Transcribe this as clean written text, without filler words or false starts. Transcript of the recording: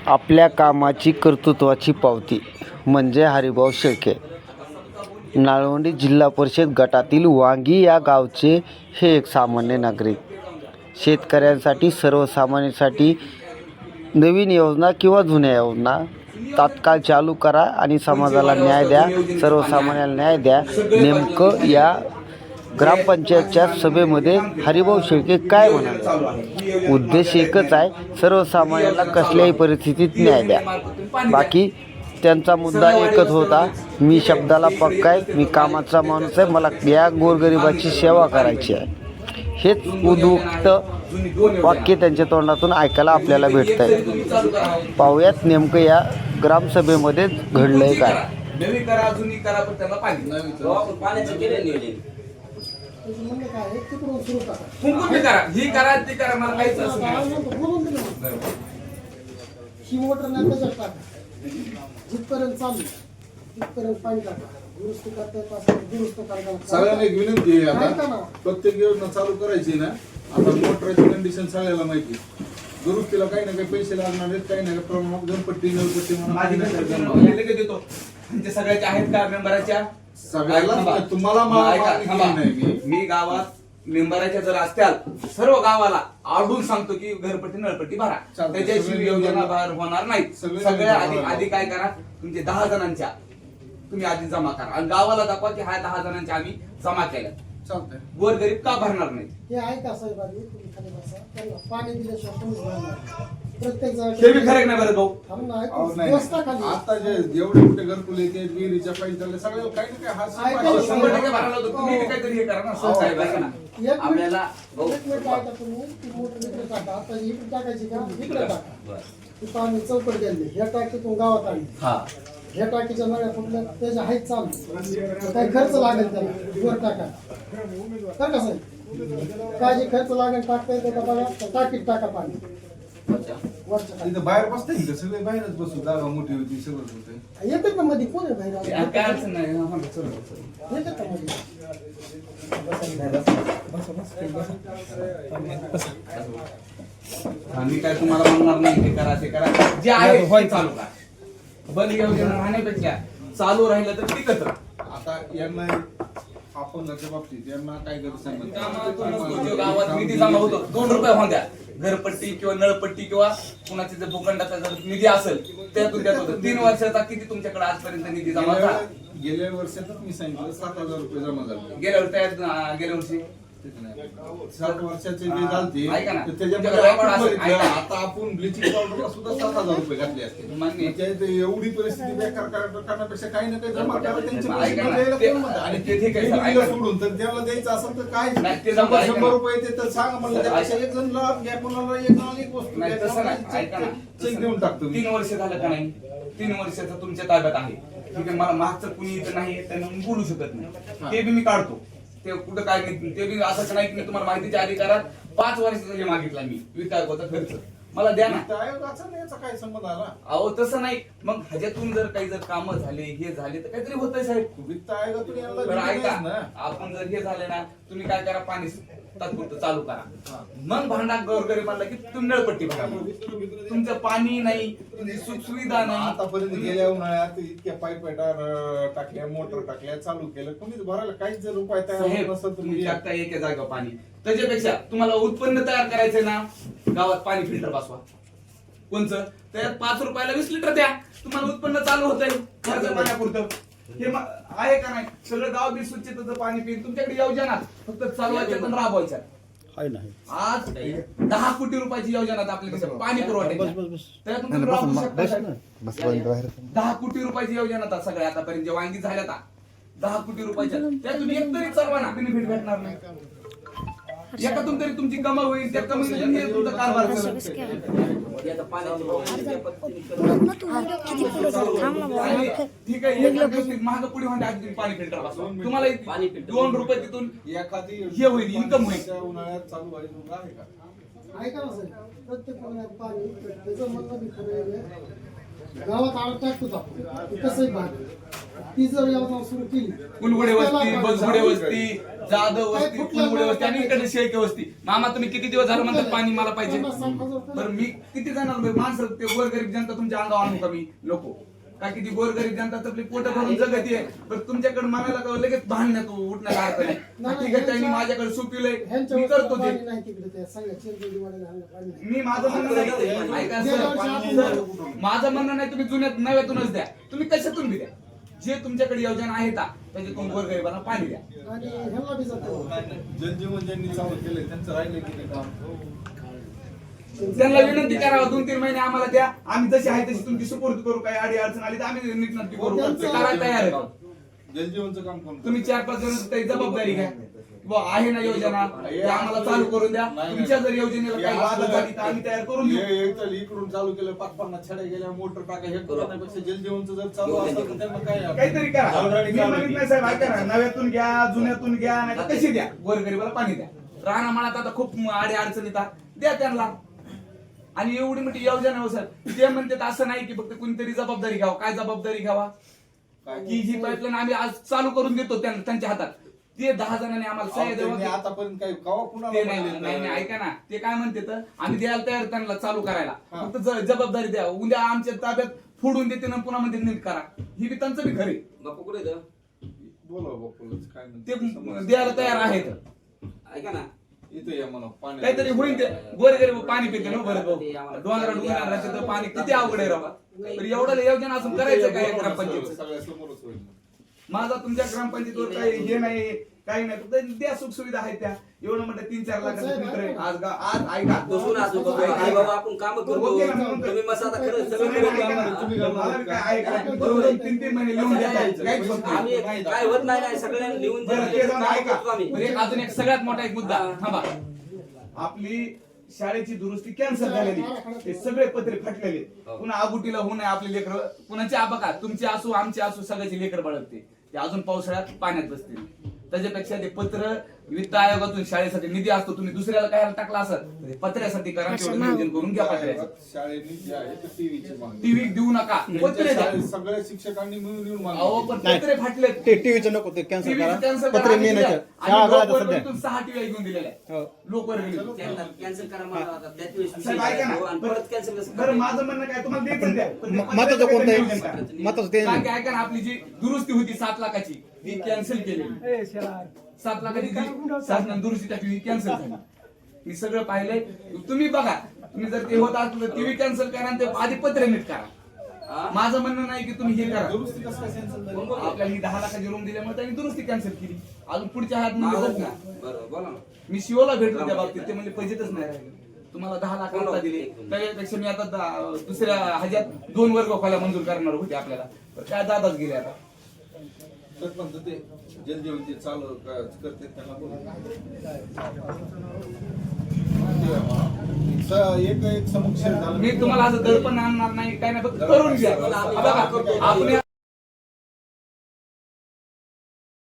आपल्या कामाची कर्तृत्वाची पावती म्हणजे हरिभाऊ शेळके. नाळवंडी जिल्हा परिषद गटातील वांगी या गावचे हे एक सामान्य नागरिक. शेतकऱ्यांसाठी, सर्वसामान्यांसाठी नवीन योजना किंवा जुन्या योजना तात्काळ चालू करा आणि समाजाला न्याय द्या, सर्वसामान्यांना न्याय द्या. नेमकं या ग्रामपंचायतच्या सभेमध्ये हरिभाऊ शेळके काय म्हणाले? उद्देश एकच आहे, सर्वसामान्यांना कसल्याही परिस्थितीत न्याय द्या. बाकी त्यांचा मुद्दा एकच होता, मी शब्दाला पक्का आहे, मी कामाचा माणूस आहे, मला या गोरगरिबाची सेवा करायची आहे. हेच उद्युक्त वाक्य त्यांच्या तोंडातून ऐकायला आपल्याला भेटत आहे. पाहूयात नेमकं या ग्रामसभेमध्ये घडलंय काय. जिथपर्यंत चालू तिथपर्यंत पाणी टाका. दुरुस्त करता दुरुस्त करायला सगळ्यांना एक विनंती आहे. आता प्रत्येक योजना चालू करायची ना, आता मोटरची कंडिशन सगळ्याला माहिती. दुरुस्तीला काही ना काही पैसे लागणार आहेत, काही ना काही प्रमाणात घरपट्टी नळपट्टी म्हणून देतो. म्हणजे सगळ्याच्या आहेत का मेंबराच्या? सगळ्याला तुम्हाला मी गावात मेंबराच्या जर असत्याल सर्व गावाला आढळून सांगतो की घरपट्टी नळपट्टी भरा. त्याच्याशिवाय योजना बाहेर होणार नाही. सगळ्या आधी काय करा, तुमचे 10 जणांच्या तुम्ही आधी जमा करा आणि गावाला दाखवा की हा 10 जणांच्या आम्ही जमा केल्या. चालतंय. गोरगरीब का भरणार नाही? हे आहे का साहेब? तुम्ही खाली बसा. त्यांना पाणी दिल्याशिवाय कोणीच भरणार प्रत्येक हे बी खरं नाही बरं भाऊ. आता जे जेवढे मोठे घरकुल येते विहिरीच्या पाईप झाले सगळे काही ना काही 100% भरायला होतो. तुम्ही बी काहीतरी हे करा ना. साहेब ऐका ना, आपल्याला मोटर टाका. आता इकडे टाकायची का? इकडे टाका. पाणी चौकट गेले, ह्या टाकीतून गावात आली, ह्या टाकीच्या नळ्या फुटल्या, त्याच्या हाईट चालू काही खर्च लागेल त्याला वर टाका. तर कसं काय जे खर्च लागेल टाकता येते का बघा. टाकीत टाका पाणी. बाहेर बसता येईल, सगळे बाहेरच बसू. जागा मोठी होती, सगळं होतं. येतात ना मध्ये. कोण आहे बाहेर? काय अडचण नाही. येतात का मध्ये? आम्ही काय तुम्हाला म्हणणार नाही ते करा ते करा. जे आहे चालू करा. बंद योजना राहण्यापेक्षा चालू राहिलं तर टिकत राहा. आता यांना आपण बाबतीत यांना काय गरज गावात निधी जमा होतो 2 रुपये होत्या. घरपट्टी किंवा नळपट्टी किंवा कुणाची जर भूखंडाचा जर निधी असेल त्यातून त्यात होतं. 3 वर्षाचा किती तुमच्याकडे आजपर्यंत निधी जमा झाला? गेल्या वर्षातच मी सांगितलं 7,000 रुपये जमा झाले. गेल्या वर्षी 7 वर्षाचे जे झालते ऐका ना, त्याच्यामध्ये आता आपण ब्लिचिंग पावडरला सुद्धा 7,000 रुपये घातले असते. एवढी परिस्थिती बेकार करण्यापेक्षा काही ना काही जमा करा. आणि सोडून तर त्याला द्यायचं असेल तर काय 100 रुपये येते तर सांगा म्हणलं. त्यापेक्षा एक जण लाभ घ्या, कोणाला एक वस्तू चेक देऊन टाकतो. 3 वर्ष झालं का नाही? 3 वर्षाचं तुमच्या ताब्यात आहे. ठीक आहे, मला मागचं कुणी इथं नाही त्यांना बोलू शकत नाही. ते बी मी काढतो. ते कुठं काय नाही. ते बी असंच नाही की तुम्हाला माहितीच्या अधिकारात 5 वर्षाचा हे मागितला मी वित्त आयोगाचा खर्च मला द्या ना. याचा काय संबंध आला? अहो तसं नाही. मग ह्याच्यातून जर काही जर कामं झाले हे झाले तर काहीतरी होतंय साहेब. वित्त आयोगातून बरं ऐका, आपण जर हे झाले ना, तुम्ही काय करा, पाणी तात्पुरतं चालू करा. मग भांडा गोरगरिबांना की तुम्ही नळपट्टी भरा. तुमचं पाणी नाही, सुख सुविधा नाही. आतापर्यंत गेल्या उन्हाळ्यात इतक्या पाईप टाकल्या, मोटर टाकल्या, चालू केलं. कोणीच भरायला काहीच जर उपाय तयार नसेल तुम्ही टाकता एका जागा पाणी. त्याच्यापेक्षा तुम्हाला उत्पन्न तयार करायचंय ना, गावात पाणी फिल्टर बसवा. कोणचं? त्यात 5 रुपयाला 20 लिटर द्या. तुम्हाला उत्पन्न चालू होतंय खर्च पाण्यापुरतं. हे आहे का नाही? सगळं गाव बी स्वच्छतेचं पाणी पिऊन तुमच्याकडे योजना फक्त चालवायच्या पण राबवायच्या. आज 10 कोटी रुपयाची योजना आपल्या पाणी पुरवठ्याची. त्यातून तुम्ही राबवू शकता. 10 कोटी रुपयाची योजना सगळ्या आतापर्यंत जे वांगी झाल्या 10 कोटी रुपयाच्या, त्यातून एक तरी चालवा बेनिफिट भेटणार नाही. एकातून तरी तुमची कमाई होईल. त्या कमाईतून तुमचा कारभार ठीक आहे. महाग पुढे म्हणजे पाणी फिल्टर बसवा. तुम्हाला 2 रुपये तिथून एखादी हे होईल, इन्कम होईल. उन्हाळ्यात चालू व्हायचं आहे का? ऐका ना सर, प्रत्येक उन्हाळ्यात पाणी त्याचं म्हणणं बी खरं आहे. गावात आळ टाकतोच आपण, कसंही भाग ती जर योजना सुरू केली कुलगुडे वस्ती, बसगुडे वस्ती, जाधव काय वस्ती, कुठल्या कुलगुडे वस्ती आणि इकडे शेळके वस्ती. मामा तुम्ही किती दिवस झालं म्हणतात पाणी मला पाहिजे? 50,000 बरं मी किती जाणार माणसं ते गोरगरीब जनता तुमच्या अंगावर आणू का मी लोक? का किती गोरगरीब जनता आपली पोट भरून जगत आहे. बरं तुमच्याकडे म्हणायला का लगेच भांडण्यात उठण्याचा अर्थ नाही. ठीक आहे त्यांनी माझ्याकडे सुपिलंय मी करतो ते. नाही तिकडे त्या सांगा चिरगुडीवाड्याला आणलं पाणी नाही. मी माझं म्हणणं नाही ऐका सर, माझं म्हणणं नाही तुम्ही जुन्यात नव्यातूनच द्या. तुम्ही कशातून बी द्या. जे तुमच्याकडे योजना आहेत त्याच्यातून गोरगरिबांना पाणी द्या. आणि ह्याला बी जातं. जनजीवन ज्यांनी चालू केलंय त्यांचं राहिलं की काम. त्यांना विनंती करावं 2-3 महिने आम्हाला द्या. आम्ही जशी आहे तशी तुमची सुपूर्द करू. काही अडी अडचण आली तर आम्ही नीट नक्की करू. करायला तयार आहे. जलजीवनचं काम कोण तुम्ही 4-5 जण काही जबाबदारी घ्या. आहे ना योजना ते आम्हाला चालू करून द्या. तुमच्या जर योजनेला काही बाधा झाली तर आम्ही तयार करून देऊ. इकडून चालू केलं 5-50 छड्या गेल्या मोटर टाका हे करण्यापेक्षा जलजीवनचं जर चालू असेल तर त्यांना काय काहीतरी करा. मी म्हणत नाही साहेब ऐका ना, नव्यातून घ्या जुन्यातून घ्या नाही तर कशी द्या. गोरगरिबाला पाणी द्या. राणा म्हणत आता खूप अडी अडचण येतात द्या त्यांना. आणि एवढी मोठी योजना हो सर ते म्हणतात असं नाही की फक्त कोणतरी जबाबदारी घ्यावा. काय जबाबदारी घ्यावा की ही पाईपलाईन आम्ही आज चालू करून देतो त्यांच्या हातात. ते 10 जणांनी आम्हाला सह्या द्यावं. आतापर्यंत काही कवा ते कुणाला नाही नाही ऐका ना ते काय म्हणते तर आम्ही द्यायला तयार त्यांना चालू करायला. फक्त जबाबदारी द्या. उद्या आमच्या ताब्यात फोडून देते ना पुन्हा म्हणते नीट करा. ही बी त्यांचं बी खरे. बापू कुठे येतं? बोला बापूलाच काय ते म्हणते द्यायला तयार आहेत. ऐका ना, इथं या मला पाणी काहीतरी होईल ते गोरगरीब पाणी पिते ना बरं भाऊ. डोंगरा तर पाणी किती अवघड आहे राव. तर एवढं योजना असून करायचं काय ग्रामपंचायत? सगळ्या समोरच होईल. माझा तुमच्या ग्रामपंचायतीवर काही हे नाही काही नाही फक्त द्या सुख सुविधा आहेत त्या. एवढं म्हणतं 3-4 लाखाचं फिल्टर आहे. आज ऐका बसून असू बाबा. आई बाबा आपण काम करतो. ओके ना, मग तुम्ही मस्त आता खरं तुम्ही सगळं ऐका ना, मला बी काय ऐका. बरोबर 3-3 महिने लिहून द्या. काहीच होत नाही. आम्ही काय होत नाही सगळ्यांना लिहून बरं, ते जाऊन काम ऐका. करतो आम्ही. बरं, अजून एक सगळ्यात मोठा एक मुद्दा थांबा. आपली शाळेची दुरुस्ती कॅन्सल झालेली. ते सगळे पत्रे फाटलेले. पुन्हा आगुटीला होऊ नये आपले लेकर. कुणाचे बघा तुमचे असू आमचे असू सगळ्याचे लेकर बाळगते. ते अजून पावसाळ्यात पाण्यात बसतील. त्याच्यापेक्षा ते पत्र वित्त आयोगातून शाळेसाठी निधी असतो. तुम्ही दुसऱ्याला काय टाकला असत पत्र्यासाठी करा. तेवढं नियोजन करून घ्या पत्र्याचं. शाळेनी जे आहे ते टीव्हीची मागणी. टीव्ही देऊ नका पत्रे द्या. शाळेत सगळ्या शिक्षकांनी मिळून येऊन मागणी. अहो पण पत्रे फाटले. ते टीव्हीचं नको ते कॅन्सल टीव्ही करा. कॅन्सल पत्रे मेन आहे. शाळा काळात सध्या 6 टीव्ही घेऊन दिलेल्या हो. लोकवर्गणी. त्यांना कॅन्सल करा मला आता. त्याच वेळेस विषय साहेब, ऐका ना. आणि परत कॅन्सल कसं बरं माझं म्हणणं काय तुम्हाला द्यायचं द्या. पण ते मताचं पत्र्याचं कोणतं नियोजन आहे? करा. मताचं ते कारण की ऐका ना आपली जी दुरुस्ती होती 7 लाखाची ती कॅन्सल केली. 7 लाखाची जी शासनाने दुरुस्ती टाकली कॅन्सल झाली. मी सगळं पाहिलंय. तुम्ही बघा तुम्ही जर ते होत असलं तर टीव्ही कॅन्सल करा आणि ते आधी पत्र नीट करा. माझं म्हणणं नाही की तुम्ही हे करा. दुरुस्ती कसं काय कॅन्सल झाली? आपल्याला ही 10 लाखाची रूम दिल्यामुळे त्यांनी दुरुस्ती कॅन्सल केली. अजून पुढच्या हात मध्ये बघू ना. बरं बोला ना. मी शिवला भेटलो त्या बाबतीत. ते म्हणजे पैसेच नाही राहिले. तुम्हाला 10 लाख रुपये दिले त्याच्यापेक्षा मी आता दुसऱ्या ह्याच्यात 2 वर्ग खोल्या मंजूर करणार होते आपल्याला. तर काय दादाच गेले आता. सरपंच ते जलजीवन जे चालू करते त्यांना एक समुक्षेप झालं. मी तुम्हाला असं दडपण आणणार नाही काय नाही फक्त करून घ्या. बघा आपण